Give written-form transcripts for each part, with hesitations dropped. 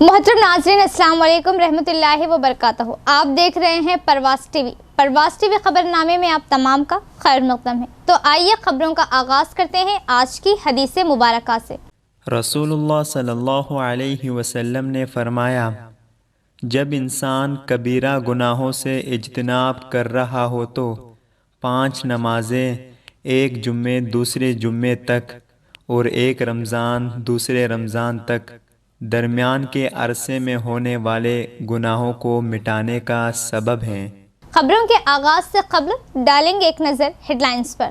محترم ناظرین السلام علیکم رحمۃ اللہ وبرکاتہ. آپ دیکھ رہے ہیں پرواز ٹی وی. پرواز ٹی وی خبر نامے میں آپ تمام کا خیر مقدم ہے. تو آئیے خبروں کا آغاز کرتے ہیں آج کی حدیث مبارکہ سے. رسول اللہ صلی اللہ علیہ وسلم نے فرمایا، جب انسان کبیرہ گناہوں سے اجتناب کر رہا ہو تو 5 نمازیں، ایک جمعے دوسرے جمعے تک اور ایک رمضان دوسرے رمضان تک درمیان کے عرصے میں ہونے والے گناہوں کو مٹانے کا سبب ہیں. خبروں کے آغاز سے قبل ڈالیں گے ایک نظر ہیڈ لائنز پر.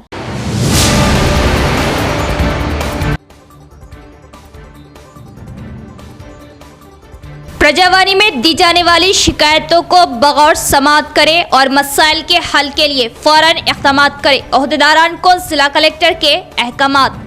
پرجاوانی میں دی جانے والی شکایتوں کو بغور سماعت کرے اور مسائل کے حل کے لیے فوراً اقدامات کرے. عہدیداران کو ضلع کلکٹر کے احکامات.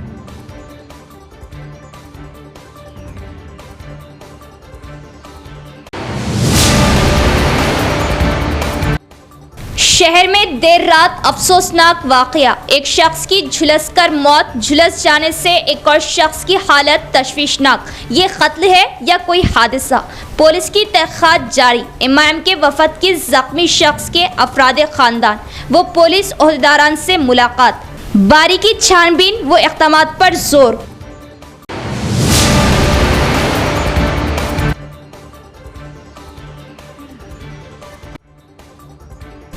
شہر میں دیر رات افسوسناک واقعہ، ایک شخص کی جھلس کر موت، جھلس جانے سے ایک اور شخص کی حالت تشویشناک. یہ قتل ہے یا کوئی حادثہ؟ پولیس کی تحقیقات جاری. امام کے وفد کی زخمی شخص کے افراد خاندان وہ پولیس عہدیداران سے ملاقات. باریکی چھان بین و اقدامات پر زور.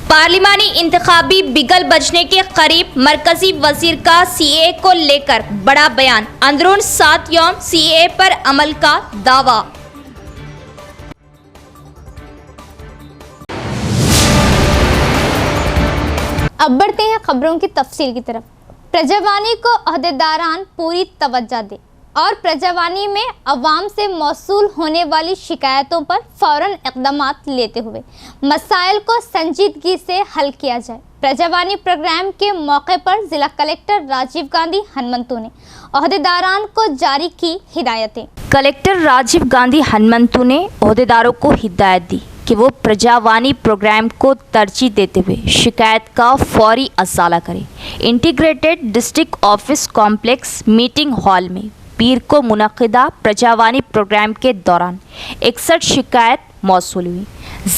پارلیمانی انتخابی بگل بجنے کے قریب، مرکزی وزیر کا سی اے کو لے کر بڑا بیان. اندرون 7 یوم سی اے پر عمل کا دعویٰ. اب بڑھتے ہیں خبروں کی تفصیل کی طرف. پرجاوانی کو عہدیداران پوری توجہ دیں اور پرجاوانی میں عوام سے موصول ہونے والی شکایتوں پر فوراً اقدامات لیتے ہوئے مسائل کو سنجیدگی سے حل کیا جائے. پرجاوانی پروگرام کے موقع پر ضلع کلکٹر راجیو گاندھی ہنمنتو نے عہدیداران کو جاری کی ہدایتیں. کلکٹر راجیو گاندھی ہنمنتو نے عہدیداروں کو ہدایت دی کہ وہ پرجاوانی پروگرام کو ترجیح دیتے ہوئے شکایت کا فوری ازالہ کریں. Integrated district office complex meeting hall میں پیر کو منعقدہ پرجاوانی پروگرام کے دوران 61 شکایت موصول ہوئی.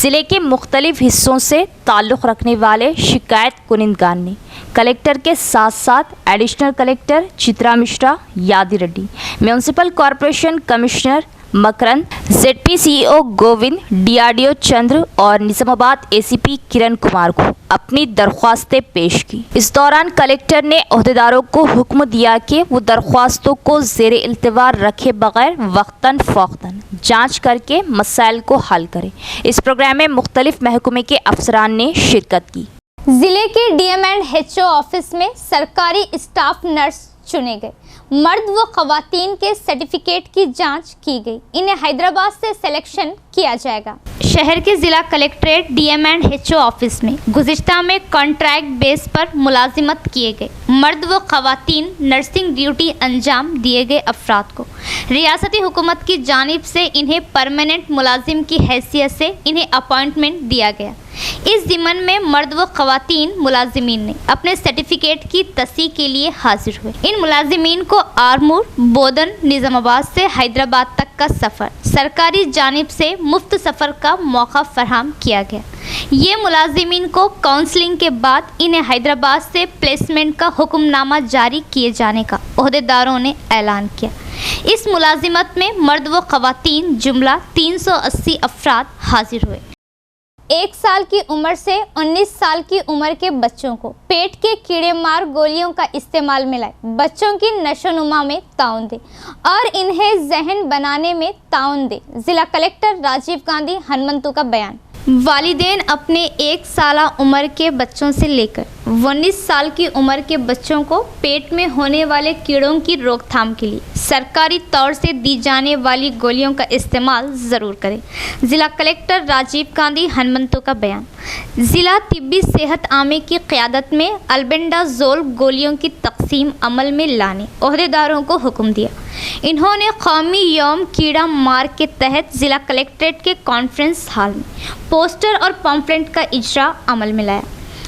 ضلع کے مختلف حصوں سے تعلق رکھنے والے شکایت کنندگان نے کلکٹر کے ساتھ ساتھ additional collector Chitra Mishra, Yadi Reddy, municipal corporation commissioner Makarand, Z P C O Govind, D R D O Chander اور نظام آباد اے سی پی کرن کمار کو اپنی درخواستیں پیش کی. اس دوران کلکٹر نے عہدیداروں کو حکم دیا کہ وہ درخواستوں کو زیر التوا رکھے بغیر وقتاً فوقتاً جانچ کر کے مسائل کو حل کریں. اس پروگرام میں مختلف محکمے کے افسران نے شرکت کی. ضلع کے D M and H O office میں سرکاری اسٹاف نرس چنے گئے. مرد و خواتین کے سرٹیفکیٹ کی جانچ کی گئی. انہیں حیدرآباد سے سلیکشن کیا جائے گا. شہر کے ضلع collectorate D M and H O office میں گزشتہ میں کانٹریکٹ بیس پر ملازمت کیے گئے مرد و خواتین نرسنگ ڈیوٹی انجام دیے گئے افراد کو ریاستی حکومت کی جانب سے انہیں پرماننٹ ملازم کی حیثیت سے انہیں اپائنٹمنٹ دیا گیا. اس ضمن میں مرد و خواتین ملازمین نے اپنے سرٹیفکیٹ کی تصحیح کے لیے حاضر ہوئے. ان ملازمین کو آرمور، بودن، نظام آباد سے حیدرآباد تک کا سفر سرکاری جانب سے مفت سفر کا موقع فراہم کیا گیا. یہ ملازمین کو کاؤنسلنگ کے بعد انہیں حیدرآباد سے پلیسمنٹ کا حکم نامہ جاری کیے جانے کا عہدیداروں نے اعلان کیا. اس ملازمت میں مرد و خواتین جملہ 380 افراد حاضر ہوئے. 1 سال کی عمر سے 19 سال کی عمر کے بچوں کو پیٹ کے کیڑے مار گولیوں کا استعمال میں لائے بچوں کی نشو و نما میں تعاون دے اور انہیں ذہین بنانے میں تعاون دے. ضلع کلکٹر راجیو گاندھی ہنمنتو کا بیان. والدین اپنے 1 سالہ عمر کے بچوں سے لے کر 19 سال کی عمر کے بچوں کو پیٹ میں ہونے والے کیڑوں کی روک تھام کے لیے سرکاری طور سے دی جانے والی گولیوں کا استعمال ضرور کریں. ضلع کلکٹر راجیو گاندھی ہنمنتو کا بیان. ضلع طبی صحت عامہ کی قیادت میں البینڈازول گولیوں کی تقسیم عمل میں لانے عہدیداروں کو حکم دیا. انہوں نے قومی یوم کیڑا مار کے تحت ضلع کلکٹریٹ کے کانفرنس ہال میں پوسٹر اور پمفلٹ کا اجرا عمل میں لایا.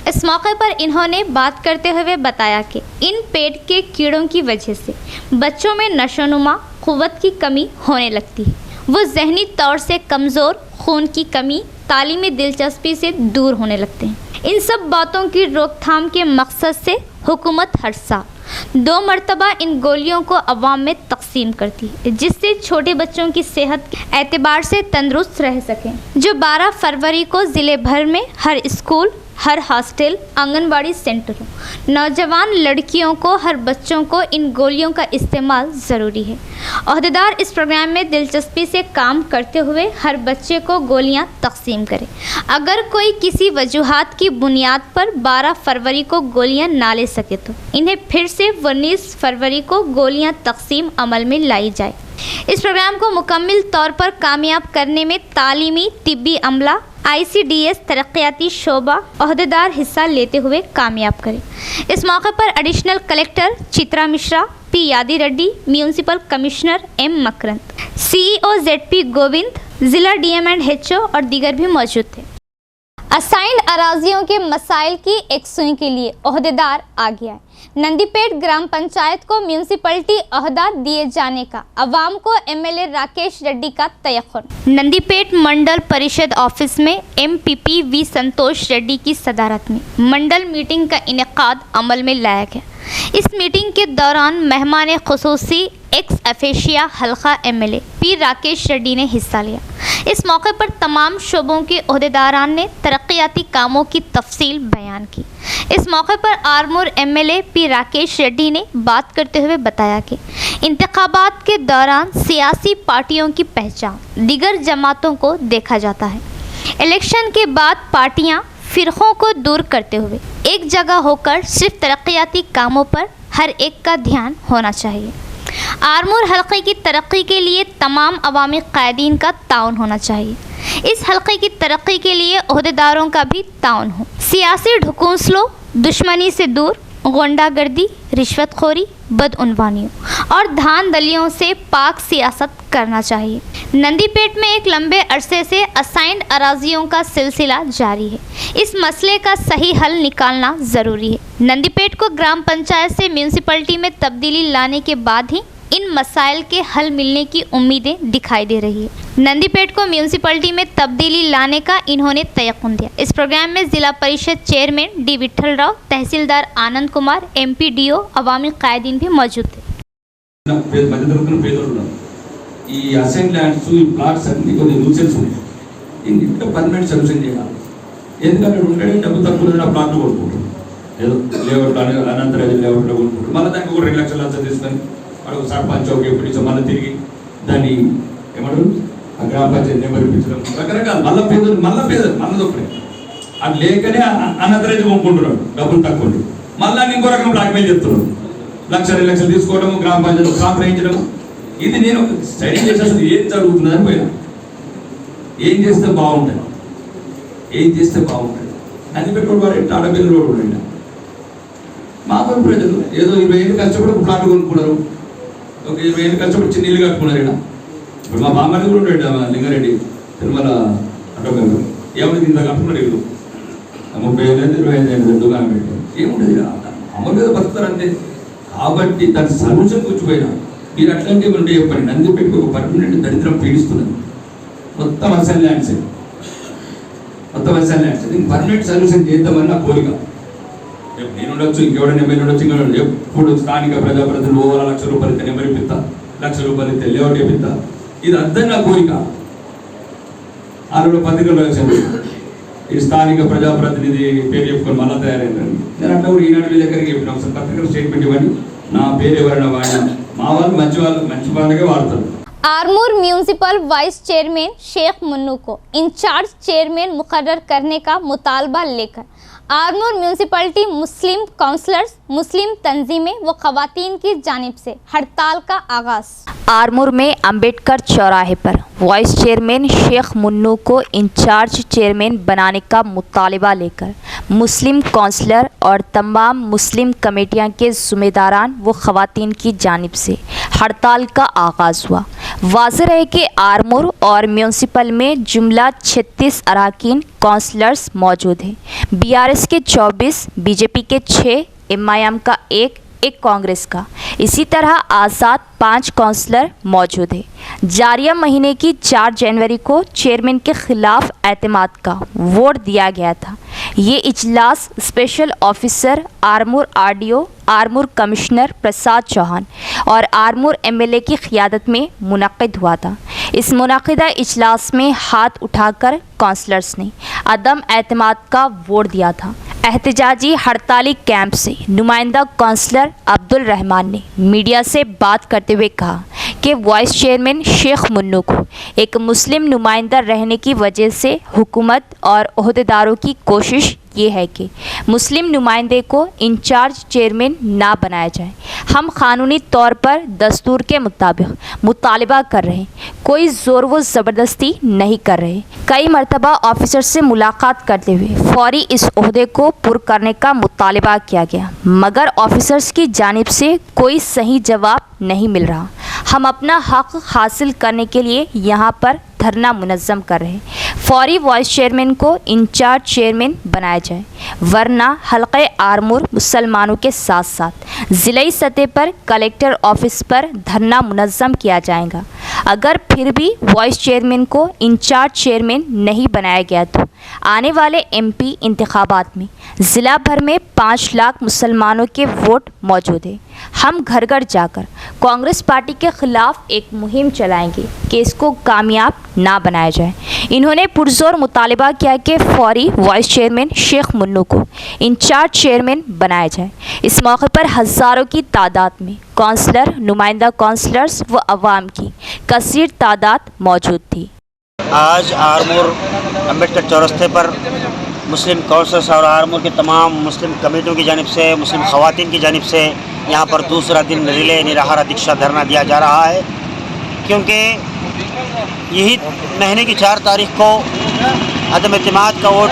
اس موقع پر انہوں نے بات کرتے ہوئے بتایا کہ ان پیٹ کے کیڑوں کی وجہ سے بچوں میں نشو و نما قوت کی کمی ہونے لگتی ہے وہ ذہنی طور سے کمزور، خون کی کمی، تعلیمی دلچسپی سے دور ہونے لگتے ہیں۔ ان سب باتوں کی روک تھام کے مقصد سے حکومت ہر سال 2 مرتبہ ان گولیوں کو عوام میں تقسیم کرتی ہے، جس سے چھوٹے بچوں کی صحت کے اعتبار سے تندرست رہ سکیں۔ جو 12 فروری کو ضلع بھر میں ہر اسکول، ہر ہاسٹل، آنگن واڑی سینٹروں، نوجوان لڑکیوں کو، ہر بچوں کو ان گولیوں کا استعمال ضروری ہے۔ عہدیدار اس پروگرام میں دلچسپی سے کام کرتے ہوئے ہر بچے کو گولیاں تقسیم کریں۔ اگر کوئی کسی وجوہات کی بنیاد پر 12 فروری کو گولیاں نہ لے سکے تو انہیں پھر سے 19 فروری کو گولیاں تقسیم عمل میں لائی جائے۔ اس پروگرام کو مکمل طور پر کامیاب کرنے میں تعلیمی، طبی عملہ، ICDS ترقیاتی شعبہ عہدیدار حصہ لیتے ہوئے کامیاب کریں۔ اس موقع پر additional collector Chitra Mishra, P Yadi Reddy, municipal commissioner M Makrand, CEO ZP Govind, ضلع DM اینڈ HO اور دیگر بھی موجود تھے۔ اسائنڈ اراضیوں کے مسائل کی یکسوئی کے لیے عہدیدار آگے آئے۔ نندی پیٹ گرام پنچایت کو میونسپلٹی عہدہ دیے جانے کا عوام کو MLA راکیش ریڈی کا تیقن۔ نندی پیٹ منڈل پریشد آفس میں MPP وی سنتوش ریڈی کی صدارت میں منڈل میٹنگ کا انعقاد عمل میں لایا گیا۔ اس میٹنگ کے دوران مہمان خصوصی ایکس افیشیا حلقہ MLA پی راکیش ریڈی نے حصہ لیا۔ اس موقع پر تمام شعبوں کے عہدیداران نے ترقیاتی کاموں کی تفصیل بیان کی۔ اس موقع پر آرمور MLA پی راکیش ریڈی نے بات کرتے ہوئے بتایا کہ انتخابات کے دوران سیاسی پارٹیوں کی پہچان دیگر جماعتوں کو دیکھا جاتا ہے۔ الیکشن کے بعد پارٹیاں فرقوں کو دور کرتے ہوئے ایک جگہ ہو کر صرف ترقیاتی کاموں پر ہر ایک کا دھیان ہونا چاہیے۔ آرمور حلقے کی ترقی کے لیے تمام عوامی قائدین کا تعاون ہونا چاہیے۔ اس حلقے کی ترقی کے لیے عہدیداروں کا بھی تعاون ہو۔ سیاسی ڈھکوسلوں، دشمنی سے دور، غنڈہ گردی، رشوت خوری، بدعنوانیوں اور دھاندلیوں سے پاک سیاست کرنا چاہیے۔ نندی پیٹ میں ایک لمبے عرصے سے اسائنڈ اراضیوں کا سلسلہ جاری ہے۔ اس مسئلے کا صحیح حل نکالنا ضروری ہے۔ نندی پیٹ کو گرام پنچایت سے میونسپلٹی میں تبدیلی لانے کے بعد ہی ان مسائل کے حل ملنے کی امیدیں دکھائی دے رہی ہے۔ نندی پیٹ کو میونسپلٹی میں تبدیلی لانے کا انہوں نے تیقن دیا۔ اس پروگرام میں ضلع پریشد چیئرمین ڈی وٹھل راؤ، تحصیلدار آنند کمار، MPDO، عوامی قائدین بھی موجود تھے۔ ఈ అసైన్ ల్యాండ్స్, ఈ ప్లాట్స్ అన్ని కొన్ని న్యూసెన్స్ ఉన్నాయి. ఇంట్లో పర్మనెంట్ సొల్యూషన్ చేయాలి. ఎందుకంటే ఉండే డబ్బు తక్కువ ఉన్న ప్లాట్లు కొనుక్కుంటారు, ఏదో లేఅవుట్ అనంతరం లేఅవుట్లో కొనుక్కుంటారు. మళ్ళీ దానికి కూడా 2 లక్షలు అంతా తీసుకొని వాడు సర్పంచ్ ఎప్పుడు మళ్ళీ తిరిగి దాన్ని ఏమంటారు ఆ గ్రామ పంచాయతీ నెంబర్ ఇప్పించడం రకరకాల మళ్ళీ పేదలు మళ్ళీ దొక్కడే అది లేకనే అనంతరం కొనుక్కుంటున్నాడు డబ్బులు తక్కువ. మళ్ళీ ఇంకో రకం బ్లాక్మెయిల్ చెప్తున్నాడు. 1-2 లక్షలు తీసుకోవడము, గ్రామ పంచాయతీ కాంప్రహించడము. ఇది నేను స్టడీ చేసి అసలు ఏం జరుగుతుందని పోయినా, ఏం చేస్తే బాగుంటుంది, అని పెట్టుకోవడం వాడు ఆడపిల్లలు కూడా ఉండండి. మామూలు ప్రజలు ఏదో 20 ఏళ్ళు కష్టపడి ఒక ప్లాట్ కొనుక్కున్నారు, ఒక 20 ఏళ్ళు కష్టపడి చిన్న ఇల్లు కట్టుకున్నారు. ఇక్కడ ఇప్పుడు మా బామ్మది కూడా ఉండండి, లింగారెడ్డి తిరుమల అడ్డగారు ఏమైనా ఇంత కట్టుకున్నాడు ఇల్లు 30 ఏళ్ళు 25 ఏళ్ళు దుకాణం పెట్టారు. ఏముండదు అమలు మీద బతుకుతారు అంతే. కాబట్టి దాని సొల్యూషన్ కూర్చిపోయినా మీరు అట్లాంటివి ఉంటే చెప్పండి. నంది పెట్టి ఒక పర్మనెంట్ దరిద్రం పీడిస్తున్నది. మొత్తం అసైన్ ల్యాండ్స్ దీనికి పర్మనెంట్ సొల్యూషన్ చేద్దామని నా కోరిక. నేను ఉండొచ్చు, ఇంకెవడైనా ఎమ్మెల్యే ఉండొచ్చు, ఇంకా ఎప్పుడు స్థానిక ప్రజాప్రతినిధులు 1 లక్ష రూపాయలు ఇస్తే నెంబర్ ఇప్పిస్తా, 1 లక్ష రూపాయలు ఇస్తే లేఅవుట్ ఇప్పిస్తా. ఇది అర్థం నా కోరిక. ఆరు పత్రికలు వచ్చాను, ఈ స్థానిక ప్రజాప్రతినిధి పేరు చెప్పుకొని మళ్ళీ తయారైందండి. నేను అట్లా కూడా ఈనాడు విలేకరికి చెప్పిన ఒకసారి పత్రికలు స్టేట్మెంట్ ఇవ్వండి, నా పేరు ఎవరైనా వాడినా మా వాళ్ళు మంచి వాళ్ళకే వాడతారు. Armoor municipal vice chairman Sheikh Munnu को इंचार्ज चेयरमैन मुकर्रर करने का मुतालबा लेकर आरमूर म्यूनिसिपलिटी मुस्लिम काउंसलर्स, मुस्लिम तंजीमें व खवातीन की जानिब से हड़ताल का आगाज़। आरमूर में अंबेडकर चौराहे पर वाइस चेयरमैन शेख मुन्नू को इंचार्ज चेयरमैन बनाने का मुतालबा लेकर मुस्लिम काउंसलर और तमाम मुस्लिम कमेटियां के ज़िम्मेदारान व ख़वातीन की जानिब से हड़ताल का आगाज़ हुआ। वाज़ेह है कि आरमूर और म्यूनसिपल में जुमला 36 अरकान काउंसलर्स मौजूद हैं। BRS के 24, BJP के 6, MIM का 1, एक कांग्रेस का। इसी तरह आज़ाद 5 काउंसलर मौजूद है। जारिया महीने की 4 जनवरी को चेयरमैन के खिलाफ एतमाद का वोट दिया गया था। ये इजलास special officer Armoor RDO, Armoor commissioner Prasad Chauhan और आर्मूर एमएलए की क़ियादत में मुनक़िद हुआ था। इस मुनक़िदा इजलास में हाथ उठाकर काउंसलर्स ने अदम एतमाद का वोट दिया था। एहतजाजी हड़ताली कैंप से नुमाइंदा काउंसलर अब्दुल रहमान ने मीडिया से बात करते हुए कहा कि वाइस चेयरमैन शेख मुन्नू को एक मुस्लिम नुमाइंदा रहने की वजह से हुकूमत और ओहदेदारों की कोशिश ये है कि मुस्लिम नुमाइंदे को इंचार्ज चेयरमैन ना बनाया जाए। हम कानूनी तौर पर दस्तूर के मुताबिक मुतालबा कर रहे हैं, कोई ज़ोर व ज़बरदस्ती नहीं कर रहे। कई मरतबा ऑफिसर से मुलाकात करते हुए फौरी इस ओहदे को पुर करने का मुतालबा किया गया, मगर ऑफिसर्स की जानिब से कोई सही जवाब नहीं मिल रहा। हम अपना हक़ हासिल करने के लिए यहाँ पर धरना मुनज़्ज़म कर रहे हैं। फौरी वाइस चेयरमैन को इंचार्ज चेयरमैन बनाया जाए, वरना हल्क़े आर्मूर मुसलमानों के साथ साथ ज़िलाई सतह पर कलेक्टर ऑफिस पर धरना मुनज़्ज़म किया जाएगा। अगर फिर भी वाइस चेयरमैन को इंचार्ज चेयरमैन नहीं बनाया गया तो आने वाले एमपी इंतखाबात में ज़िला भर में 5 लाख मुसलमानों के वोट मौजूद है। हम घर घर जाकर कांग्रेस पार्टी के ख़िलाफ़ एक मुहिम चलाएंगे कि इसको कामयाब ना बनाया जाए। इन्होंने पुरज़ोर मुतालबा किया कि फौरी वाइस चेयरमैन शेख मुन्नू को इंचार्ज चेयरमैन बनाया जाए। इस मौके पर हज़ारों की तादाद में काउंसलर, नुमाइंदा काउंसलर्स व अवाम की कसीर तादाद मौजूद थी। आज आर्मूर अम्बेडकर चौरस्ते पर मुस्लिम काउंसलर्स और आर्मूर के तमाम मुस्लिम कमेटियों की जानिब से, मुस्लिम ख़वातीन की जानिब से यहाँ पर दूसरा दिन रिले निराहारा दीक्षा धरना दिया जा रहा है, क्योंकि यही महीने की 4 तारीख को अदम एतमाद का वोट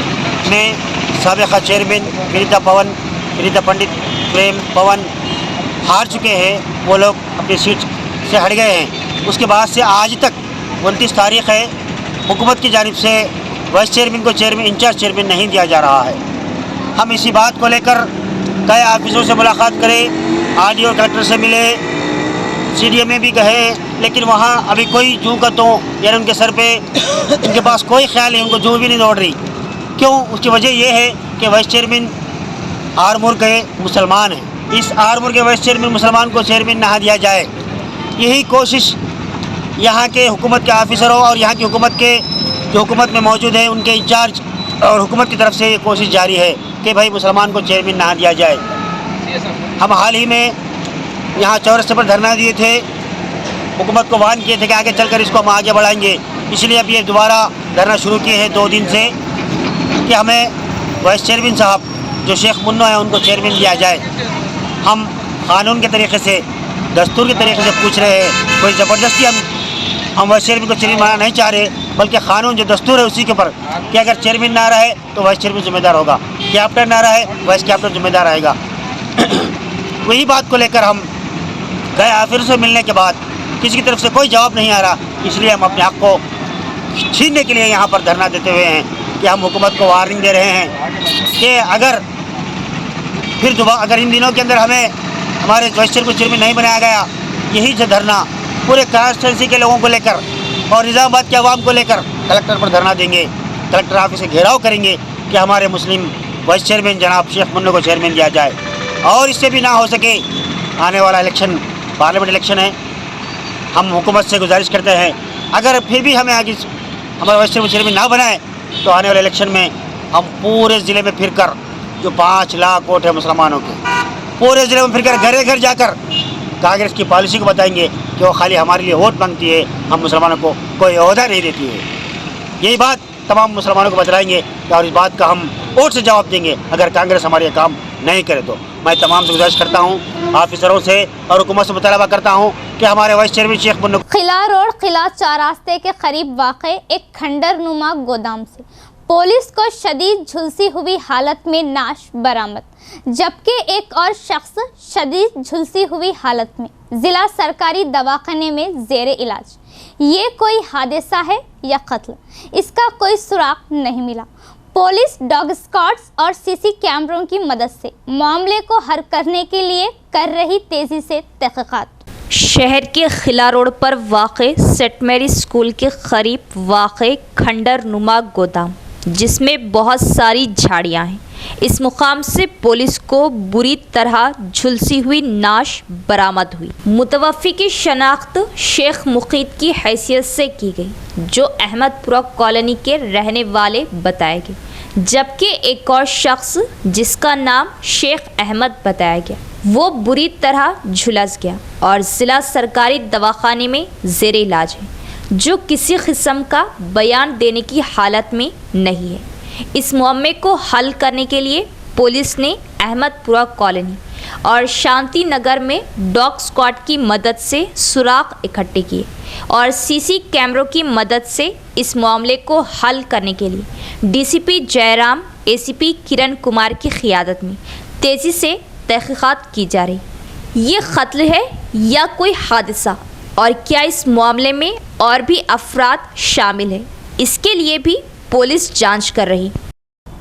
में साबिक़ा चेयरमैन विनीता पंडित प्रेम पवन हार चुके हैं। वो लोग अपनी सीट से हट गए हैं। उसके बाद से आज तक 29 तारीख़ है, हुकूमत की जानिब से वाइस चेयरमैन को इंचार्ज चेयरमैन नहीं दिया जा रहा है। हम इसी बात को लेकर कई ऑफिसों से मुलाकात करें, आरडीओ और कलेक्टर से मिले, सीडीएम में भी गए, लेकिन वहाँ अभी कोई जूँ का तो यानी उनके सर पे उनके पास कोई ख्याल नहीं, उनको जूँ भी नहीं दौड़ रही। क्यों? उसकी वजह यह है कि वाइस चेयरमैन आर्मूर के मुसलमान हैं। इस आर्मूर के वाइस चेयरमैन मुसलमान को चेयरमैन ना दिया जाए, यही कोशिश यहाँ के हुकूमत के ऑफिसरों और यहाँ की हुकूमत के जो हुकूमत में मौजूद है उनके इंचार्ज और हुकूमत की तरफ से ये कोशिश जारी है कि भाई मुसलमान को चेयरमैन ना दिया जाए। हम हाल ही में यहाँ चौरस्ते पर धरना दिए थे, हुकूमत को वार्न किए थे कि आगे चलकर इसको हम आगे बढ़ाएंगे। इसलिए अब ये दोबारा धरना शुरू किए हैं 2 दिन से कि हमें वाइस चेयरमैन साहब जो शेख मुन्नू है उनको चेयरमैन दिया जाए। हम कानून के तरीके से, दस्तूर के तरीके से पूछ रहे हैं, कोई ज़बरदस्ती हम वाइस चेयरमैन को चेयरमैन बनाना नहीं चाह रहे, बल्कि कानून जो दस्तूर है उसी के ऊपर कि अगर चेयरमैन ना रहे तो वाइस चेयरमैन जिम्मेदार होगा, कैप्टन ना रहे वाइस कैप्टन जिम्मेदार रहेगा। वही बात को लेकर हम गए, ऑफिसर से मिलने के बाद किसी की तरफ से कोई जवाब नहीं आ रहा, इसलिए हम अपने हक़ को छीनने के लिए यहाँ पर धरना देते हुए हैं कि हम हुकूमत को वार्निंग दे रहे हैं कि अगर इन दिनों के अंदर हमें हमारे वाइस चेयरमैन को चेयरमैन नहीं बनाया गया, यही से धरना पूरे कॉन्स्टिट्यूंसी के लोगों को लेकर और निज़ामाबाद के अवाम को लेकर कलेक्टर पर धरना देंगे, कलेक्टर ऑफिस से घेराव करेंगे कि हमारे मुस्लिम वाइस चेयरमैन जनाब शेख मुन्नू को चेयरमैन दिया जाए। और इससे भी ना हो सके, आने वाला इलेक्शन पार्लियामेंट इलेक्शन है, हम हुकूमत से गुजारिश करते हैं अगर फिर भी हमें आगे हमारे वाइस चेयरमैन ना बनाए तो आने वाले इलेक्शन में हम पूरे ज़िले में फिर कर जो 5 लाख वोट है मुसलमानों के, पूरे ज़िले में फिर कर घर घर जाकर कांग्रेस की पॉलिसी को बताएंगे कि वो खाली हमारे लिए वोट मांगती है, हम मुसलमानों को कोई ओहदा नहीं देती है। यही बात तमाम मुसलमानों को बतलाएंगे और इस बात का हम वोट से जवाब देंगे अगर कांग्रेस हमारे काम नहीं करे तो। मैं तमाम से गुजारिश करता हूँ, ऑफिसरों से और हुकूमत से मुतालबा करता हूँ कि हमारे वाइस चेयरमैन शेख मुन्नू किला रोड किला 4 रास्ते के करीब वाक़ एक खंडर नुमा गोदाम से पुलिस को शदीद झुलसी हुई हालत में नाश बरामद, जबकि एक और शख्स शदीद झुलसी हुई हालत में ज़िला सरकारी दवाखाने में ज़ेर इलाज। ये कोई हादसा है या कत्ल, इसका कोई सुराग नहीं मिला। पुलिस डॉग स्क्वाड्स और सीसी कैमरों की मदद से मामले को हल करने के लिए कर रही तेजी से तहकीकात। शहर के खिला रोड पर वाक़े सेंट मैरी स्कूल के करीब वाक़े खंडर नुमा गोदाम, जिसमें बहुत सारी झाड़ियां हैं, इस मुकाम से पुलिस को बुरी तरह झुलसी हुई नाश बरामद हुई। मुतवफ़्फ़ी की शनाख्त शेख मुक़ीत की हैसियत से की गई, जो अहमदपुरा कॉलोनी के रहने वाले बताए गए, जबकि एक और शख्स जिसका नाम शेख अहमद बताया गया, वो बुरी तरह झुलस गया और ज़िला सरकारी दवाखाने में ज़ेर इलाज है, जो किसी किस्म का बयान देने की हालत में नहीं है। इस मामले को हल करने के लिए पुलिस ने अहमदपुरा कॉलोनी और शांति नगर में डॉग स्क्वाड की मदद से सुराग इकट्ठे किए और सीसी कैमरों की मदद से इस मामले को हल करने के लिए डीसीपी जयराम, एसीपी किरण कुमार की क़ियादत में तेज़ी से तहक़ीक़ात की जा रही। ये कत्ल है या कोई हादसा, और क्या इस मामले में और भी अफराद शामिल हैं, इसके लिए भी पुलिस जांच कर रही।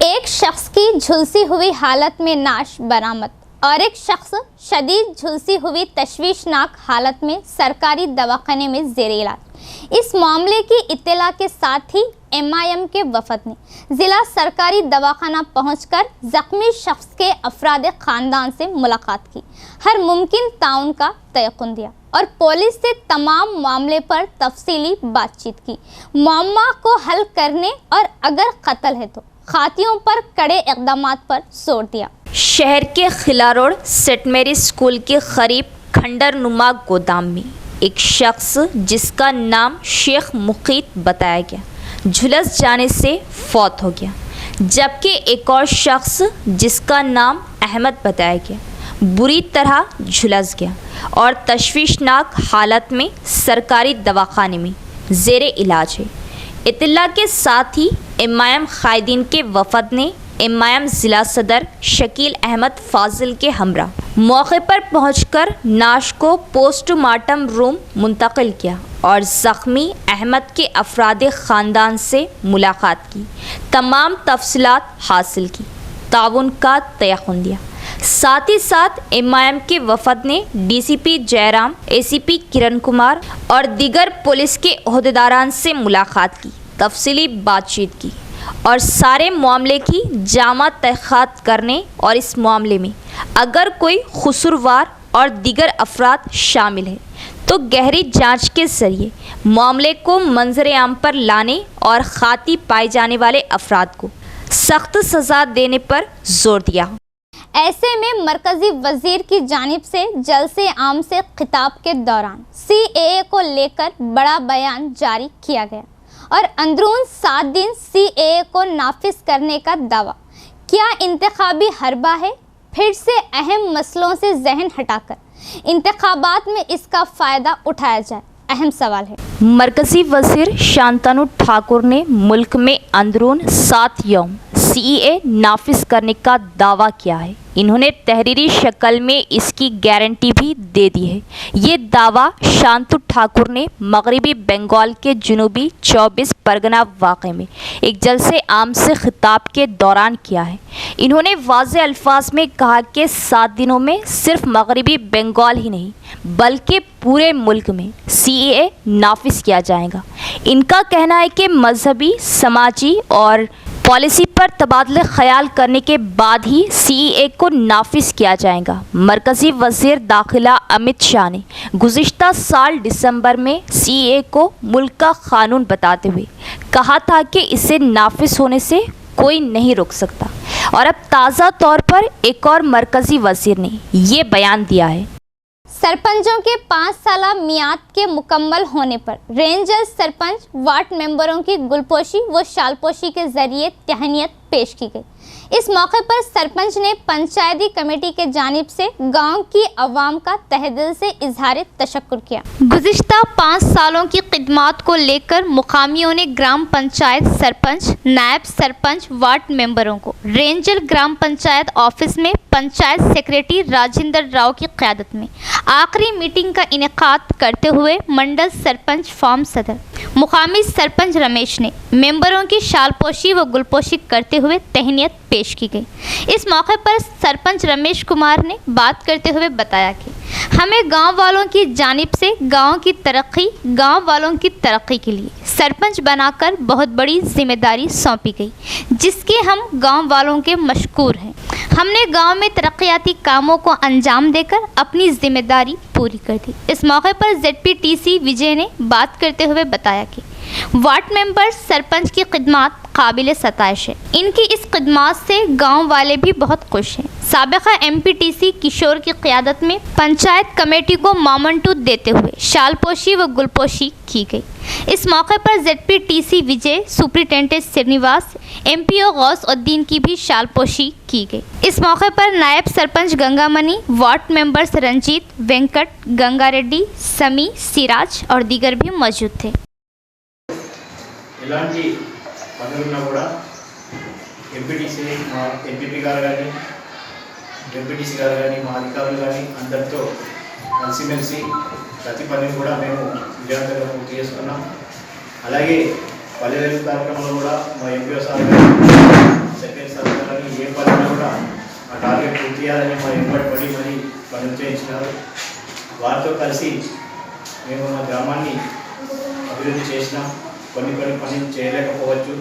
एक शख्स की झुलसी हुई हालत में नाश बरामद और एक शख्स शदीद झुलसी हुई तशवीशनाक हालत में सरकारी दवाखाने में ज़ेर इलाज। इस मामले की इत्तला के साथ ही MIM के वफद ने ज़िला सरकारी दवाखाना पहुंचकर ज़ख्मी शख्स के अफराद ख़ानदान से मुलाकात की, हर मुमकिन ताउन का तयक़ुन दिया और पुलिस से तमाम मामले पर तफसीली बातचीत की, मामला को हल करने और अगर कत्ल है तो खातियों पर कड़े इक़दामात पर जोर दिया। शहर के खिला रोड सेंट मैरी स्कूल के करीब खंडर नुमा गोदाम में एक शख्स जिसका नाम शेख मुक़ीत बताया गया, झुलस जाने से फौत हो गया, जबकि एक और शख्स जिसका नाम अहमद बताया गया बुरी तरह झुलस गया और तशवीशनाक हालत में सरकारी दवाखाने में ज़ेर इलाज है। इत्तला के साथ ही MIM कायदीन के वफद ने MIM ज़िला सदर शकील अहमद फाजिल के हमरा मौके पर पहुंचकर नाश को पोस्टमार्टम रूम मुंतकिल किया और ज़ख्मी अहमद के अफराद ख़ानदान से मुलाकात की, तमाम तफसीलात हासिल की, ताउन का तयक़ुन दिया। साथ ही साथ MIM के वफद ने DCP जयराम, ACP किरण कुमार और दीगर पुलिस के ओहदेदारान से मुलाकात की, तफसीली बातचीत की और सारे मामले की जामा तहक़ीक़ात करने और इस मामले में अगर कोई कसूरवार और दीगर अफराद शामिल है तो गहरी जांच के ज़रिए मामले को मंजर आम पर लाने और खाती पाए जाने वाले अफराद को सख्त सज़ा देने पर जोर दिया। ऐसे में मरकज़ी वज़ीर की जानिब से जलसे आम से खिताब के दौरान CAA को लेकर बड़ा बयान जारी किया गया और अंदरून 7 दिन CAA को नाफिज करने का दावा। क्या इंतखाबी हरबा है? फिर से अहम मसलों से जहन हटाकर इंतखाबात में इसका फ़ायदा उठाया जाए, अहम सवाल है। मरकज़ी वज़ीर शांतनु ठाकुर ने मुल्क में अंदरून 7 यौम CAA नाफिज करने का दावा किया है। इन्होंने तहरीरी शक्ल में इसकी गारंटी भी दे दी है। ये दावा शांतनु ठाकुर ने मगरबी बंगाल के जनूबी 24 परगना वाक़े में एक जलसे आम से खिताब के दौरान किया है। इन्होंने वाज़े अल्फाज में कहा कि 7 दिनों में सिर्फ मगरबी बंगाल ही नहीं बल्कि पूरे मुल्क में CAA नाफिज किया जाएगा। इनका कहना है कि मजहबी, समाजी और पॉलिसी पर तबादले ख्याल करने के बाद ही CAA को नाफिज किया जाएगा। मरकज़ी वज़ीर दाखिला अमित शाह ने गुज़िश्ता साल दिसंबर में CAA को मुल्क का कानून बताते हुए कहा था कि इसे नाफिज होने से कोई नहीं रोक सकता, और अब ताज़ा तौर पर एक और मरकज़ी वज़ीर ने ये बयान दिया है। सरपंचों के 5 साला मियाद के मुकम्मल होने पर रेंजर सरपंच वार्ड मेंबरों की गुलपोशी व शालपोशी के जरिए तहनीत पेश की गई। इस मौके पर सरपंच ने पंचायती कमेटी के जानिब से गांव की आवाम का तहे दिल से इजहार तशक्कुर किया। गुज़िश्ता 5 सालों की खिदमात को लेकर मुकामियों ने ग्राम पंचायत सरपंच, नायब सरपंच, वार्ड मेंबरों को रेंजर ग्राम पंचायत ऑफिस में पंचायत सेक्रेटरी राजेंद्र राव की क़यादत में आखिरी मीटिंग का इनेकाद करते हुए मंडल सरपंच फार्म सदर मुकामी सरपंच रमेश ने मेंबरों की शालपोशी व गुलपोशी करते हुए तहनीत पेश की गई। इस मौके पर सरपंच रमेश कुमार ने बात करते हुए बताया कि हमें गांव वालों की जानिब से गांव की तरक्की, गांव वालों की तरक्की के लिए सरपंच बनाकर बहुत बड़ी जिम्मेदारी सौंपी गई, जिसके हम गांव वालों के मशकूर हैं। हमने गांव में तरक्याती कामों को अंजाम देकर अपनी जिम्मेदारी पूरी कर दी। इस मौके पर ZPTC विजय ने बात करते हुए बताया कि वार्ड मेंबर सरपंच की खिदमत काबिल सताइश है। इनकी इस खिदमत से गांव वाले भी बहुत खुश हैं। साबिका MPTC किशोर की क़यादत में पंचायत कमेटी को मामंटूत देते हुए शालपोशी व गुलपोशी की गई। इस मौके पर ZPTC विजय, सुपरिटेंडेंट श्रीनिवास, MPO गौसउद्दीन की भी शालपोशी की गई। इस मौके पर नायब सरपंच गंगामणि, वार्ड मेंबर्स रंजीत, वेंकट, गंगारेड्डी, समी, सिराज और दीगर भी मौजूद थे। ఎలాంటి పనులున్నా కూడా ఎంపీటీసీ మా ఎంపీపీ గారు కానీ ఎంపీటీసీ గారు కానీ మా అధికారులు కానీ అందరితో కలిసిమెలిసి ప్రతి పనిని కూడా మేము విజయవంతంగా పూర్తి చేసుకున్నాం. అలాగే పల్లె వెలుగు కార్యక్రమంలో కూడా మా ఎంపీఓ సార్ కానీ సెక్రటరీ సార్ కానీ ఏ పనిలో కూడా ఆ టార్గెట్ పూర్తి చేయాలని మా ఎంపటి పడి మరి పనులు చేయించినారు. వారితో కలిసి మేము మా గ్రామాన్ని అభివృద్ధి చేసినాం. కొన్ని పనులు చేయలేకపోవచ్చు,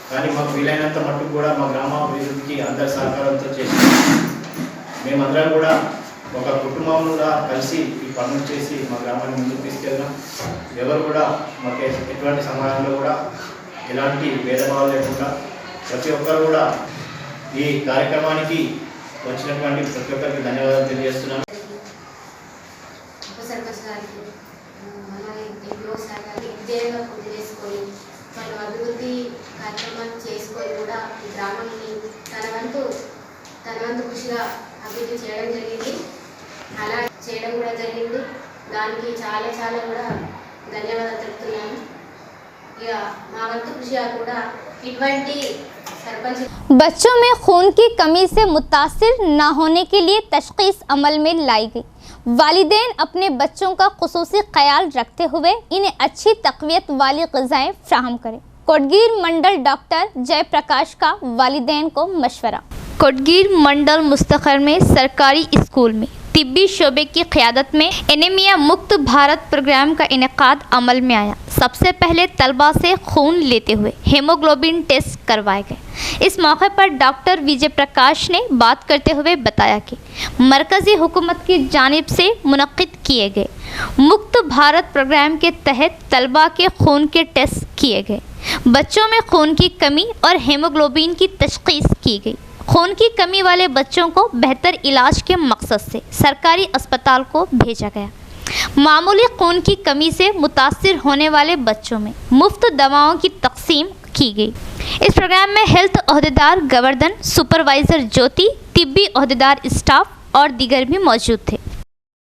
కానీ మాకు వీలైనంత మట్టుకు కూడా మా గ్రామ అభివృద్ధికి అందరి సహకారంతో చేసినాం. మేమందరం కూడా ఒక కుటుంబంలో కలిసి ఈ పనులు చేసి మా గ్రామాన్ని ముందుకు తీసుకెళ్ళినాం. ఎవరు కూడా మాకు ఎటువంటి సమాజంలో కూడా ఎలాంటి భేదభావాలు లేకుండా ప్రతి ఒక్కరు కూడా ఈ కార్యక్రమానికి వచ్చినటువంటి ప్రతి ఒక్కరికి ధన్యవాదాలు తెలియజేస్తున్నాను. మనం అభివృద్ధి కార్యక్రమాలు చేసుకొని కూడా ఈ గ్రామాన్ని తన వంతు కృషిగా అభివృద్ధి చేయడం జరిగింది. అలా చేయడం కూడా జరిగింది. దానికి చాలా చాలా కూడా ధన్యవాదాలు తెలుపుతున్నాను. ఇక మా వంతు కృషిగా కూడా ఇటువంటి सरपंच बच्चों में खून की कमी से मुतासिर न होने के लिए तशख़ीस अमल में लाई गई। वालिदैन अपने बच्चों का खुसूसी ख्याल रखते हुए इन्हें अच्छी तक़वियत वाली ग़िज़ाएँ फ़राहम करें। कोटगीर मंडल डॉक्टर जयप्रकाश का वालिदैन को मशवरा। कोटगीर मंडल मुस्तखर में सरकारी स्कूल में तिब्बी शोबे की क़यादत में एनीमिया मुक्त भारत प्रोग्राम का इनेकाद अमल में आया। सबसे पहले तलबा से खून लेते हुए हेमोग्लोबिन टेस्ट करवाए गए। इस मौके पर डॉक्टर विजय प्रकाश ने बात करते हुए बताया कि मरकज़ी हुकूमत की जानिब से मुनक़्क़िद किए गए मुक्त भारत प्रोग्राम के तहत तलबा के खून के टेस्ट किए गए। बच्चों में खून की कमी और हेमोग्लोबिन की तशख़ीस की गई। खून की कमी वाले बच्चों को बेहतर इलाज के मकसद से सरकारी अस्पताल को भेजा गया। मामूली खून की कमी से मुतासिर होने वाले बच्चों में मुफ्त दवाओं की तकसीम की गई। इस प्रोग्राम में हेल्थ अहदेदार गवर्धन, सुपरवाइज़र ज्योति, तिब्बी अहदेदार स्टाफ और दीगर भी मौजूद थे।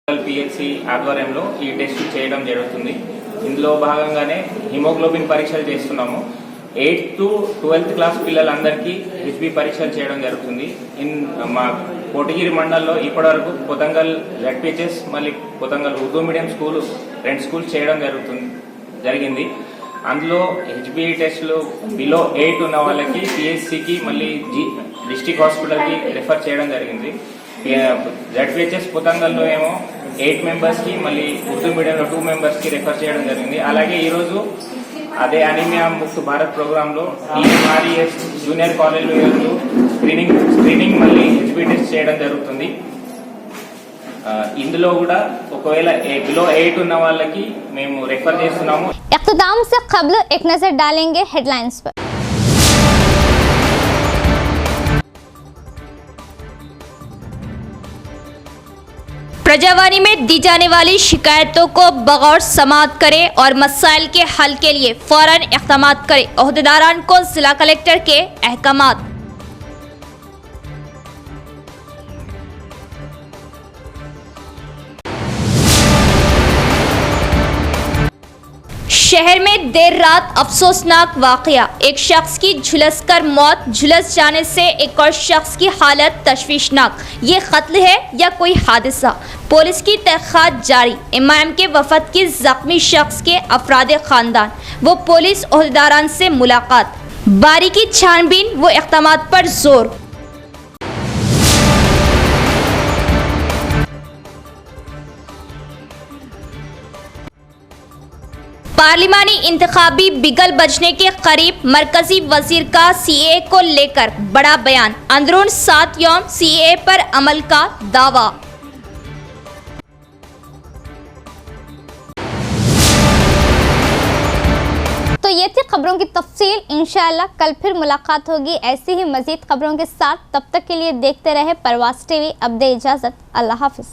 PHC ఆధ్వర్యంలో ఈ టెస్ట్ చేయడం జరుగుతుంది. ఇందులో భాగంగానే హిమోగ్లోబిన్ పరీక్షలు చేస్తున్నాము. 8th to 12th క్లాస్ పిల్లలందరికీ HB పరీక్షలు చేయడం జరుగుతుంది. మా కోటగిరి మండలంలో ఇప్పటివరకు పొతంగల్ ZPHS మళ్ళీ Pothangal Urdu medium school 2 schools చేయడం జరిగింది. అందులో HB టెస్టులు బిలో 8 ఉన్న వాళ్ళకి PHCకి మళ్ళీ డిస్ట్రిక్ట్ హాస్పిటల్కి రెఫర్ చేయడం జరిగింది. ZPHS పొతంగల్లో ఏమో 8 మెంబర్స్కి మళ్ళీ ఉర్దూ మీడియంలో 2 మెంబర్స్కి రెఫర్ చేయడం జరిగింది. అలాగే ఈరోజు అదే అనీమియా ముక్త్ భారత్ ప్రోగ్రాంలో TMRES జూనియర్ కాలేజీలో స్క్రీనింగ్ మళ్ళీ HB టెస్ట్ చేయడం జరుగుతుంది. ఇందులో కూడా ఒకవేళ బిలో 8 ఉన్న వాళ్ళకి మేము రెఫర్ చేస్తున్నాము. इख्तिताम से क़ब्ल एक नज़र डालेंगे हेडलाइंस पर। प्रजावाणी में दी जाने वाली शिकायतों को बगौर समाअत करें और मसाइल के हल के लिए फौरन इक़दामात करें। ओहदेदारान को जिला कलेक्टर के अहकामात। शहर में देर रात अफसोसनाक वाकया, एक शख्स की झुलसकर मौत, झुलस जाने से एक और शख्स की हालत तशवीशनाक। ये कत्ल है या कोई हादसा? पुलिस की तहकीकात जारी। इमाम के वफद की जख्मी शख्स के अफराद खानदान व पुलिस ओहदेदारान से मुलाकात, बारीकी छानबीन व इक़दामात पर जोर। पार्लिमानी इंतखाबी बिगल बजने के करीब, मरकजी वजीर का सीए को लेकर बड़ा बयान, अंदरून 7 यौम सीए पर अमल का दावा। तो ये थी खबरों की तफसील। इंशाअल्लाह कल फिर मुलाकात होगी ऐसी ही मजीद खबरों के साथ। तब तक के लिए देखते रहे परवाज़ टीवी। अब दे इजाज़त, अल्लाह हाफिज़।